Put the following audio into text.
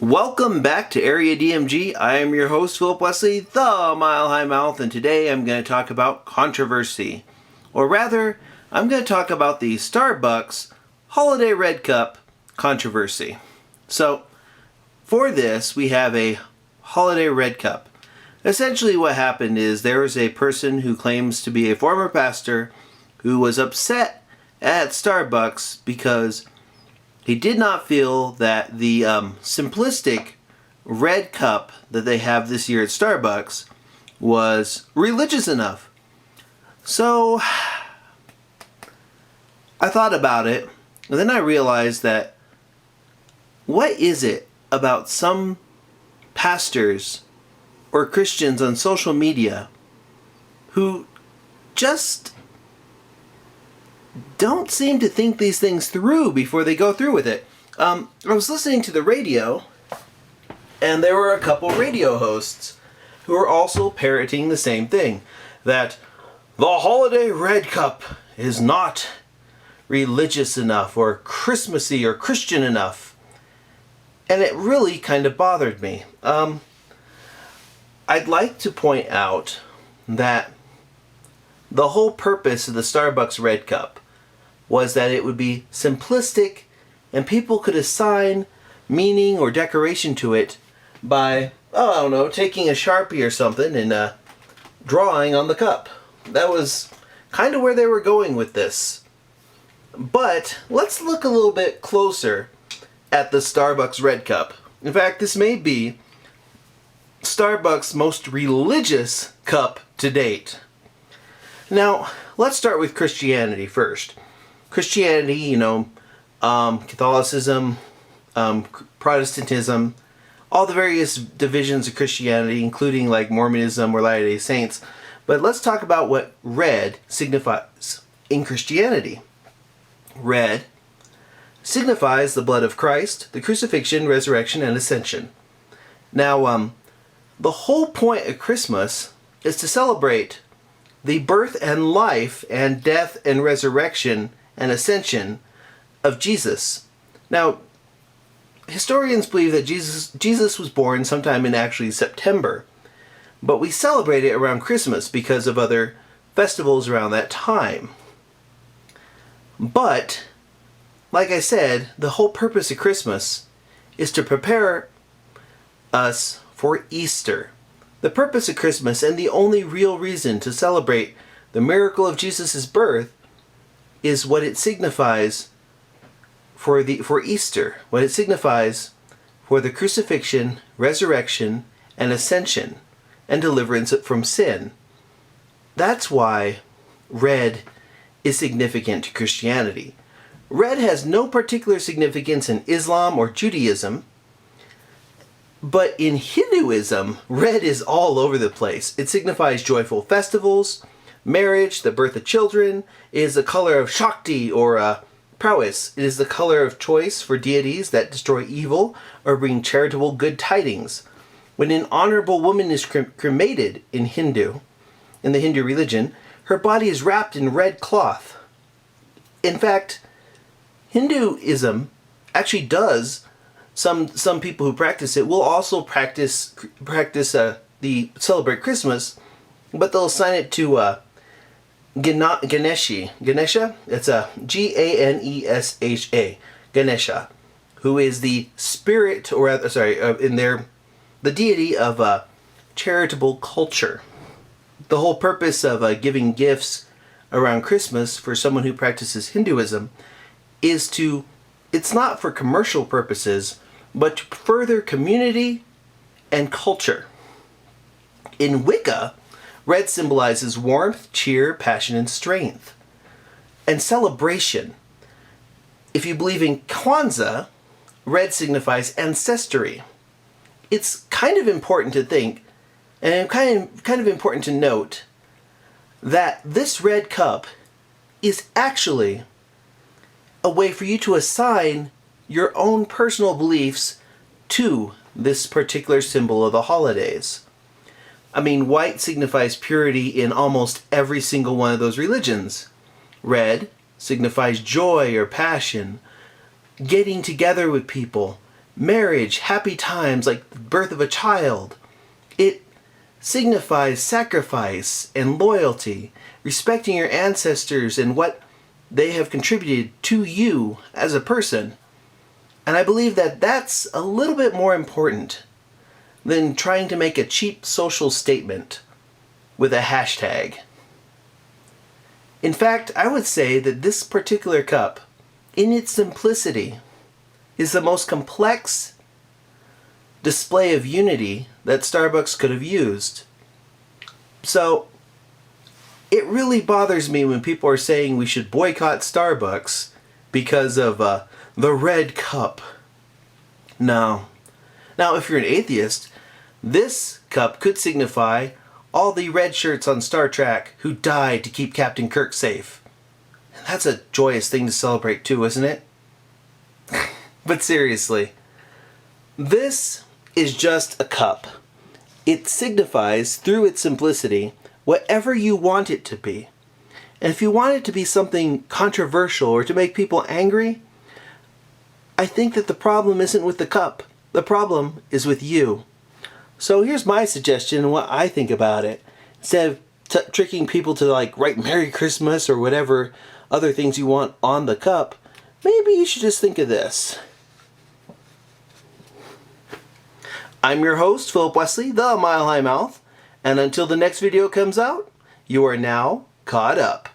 Welcome back to Area DMG. I am your host, Philip Wesley, the Mile High Mouth, and today I'm going to talk about controversy. Or rather, I'm going to talk about the Starbucks Holiday Red Cup controversy. So, for this, we have a Holiday Red Cup. Essentially what happened is there was a person who claims to be a former pastor who was upset at Starbucks because he did not feel that the simplistic red cup that they have this year at Starbucks was religious enough. So I thought about it, and then I realized that what is it about some pastors or Christians on social media who just don't seem to think these things through before they go through with it. I was listening to the radio, and there were a couple radio hosts who were also parroting the same thing, that the Holiday Red Cup is not religious enough or Christmassy or Christian enough. And it really kind of bothered me. I'd like to point out that the whole purpose of the Starbucks Red Cup was that it would be simplistic and people could assign meaning or decoration to it by, I don't know, taking a Sharpie or something and drawing on the cup. That was kind of where they were going with this. But let's look a little bit closer at the Starbucks Red Cup. In fact, this may be Starbucks' most religious cup to date. Now, let's start with Christianity first. Christianity, Catholicism, Protestantism, all the various divisions of Christianity, including like Mormonism or Latter-day Saints. But let's talk about what red signifies in Christianity. Red signifies the blood of Christ, the crucifixion, resurrection, and ascension. Now, the whole point of Christmas is to celebrate the birth and life and death and resurrection and ascension of Jesus. Now, historians believe that Jesus was born sometime in actually September, but we celebrate it around Christmas because of other festivals around that time. But, like I said, the whole purpose of Christmas is to prepare us for Easter. The purpose of Christmas and the only real reason to celebrate the miracle of Jesus' birth is what it signifies for Easter, what it signifies for the crucifixion, resurrection, and ascension, and deliverance from sin. That's why red is significant to Christianity. Red has no particular significance in Islam or Judaism, but in Hinduism, red is all over the place. It signifies joyful festivals, marriage, the birth of children. It is the color of Shakti or prowess. It is the color of choice for deities that destroy evil or bring charitable good tidings. When an honorable woman is cremated in the Hindu religion, her body is wrapped in red cloth. In fact, Hinduism actually does. Some people who practice it will also practice celebrate Christmas, but they'll assign it to Ganesha. It's a Ganesha, Ganesha, who is the spirit, or rather, the deity of charitable culture. The whole purpose of giving gifts around Christmas for someone who practices Hinduism is it's not for commercial purposes, but to further community and culture. In Wicca, red symbolizes warmth, cheer, passion, and strength, and celebration. If you believe in Kwanzaa, red signifies ancestry. It's kind of important to think, and kind of important to note, that this red cup is actually a way for you to assign your own personal beliefs to this particular symbol of the holidays. I mean, white signifies purity in almost every single one of those religions. Red signifies joy or passion, getting together with people, marriage, happy times like the birth of a child. It signifies sacrifice and loyalty, respecting your ancestors and what they have contributed to you as a person. And I believe that that's a little bit more important than trying to make a cheap social statement with a hashtag. In fact, I would say that this particular cup, in its simplicity, is the most complex display of unity that Starbucks could have used. So, it really bothers me when people are saying we should boycott Starbucks because of the red cup. No. Now, if you're an atheist, this cup could signify all the red shirts on Star Trek who died to keep Captain Kirk safe. And that's a joyous thing to celebrate too, isn't it? But seriously, this is just a cup. It signifies, through its simplicity, whatever you want it to be. And if you want it to be something controversial or to make people angry, I think that the problem isn't with the cup. The problem is with you. So here's my suggestion and what I think about it. Instead of tricking people to like write Merry Christmas or whatever other things you want on the cup, maybe you should just think of this. I'm your host, Philip Wesley, the Mile High Mouth, and until the next video comes out, you are now caught up.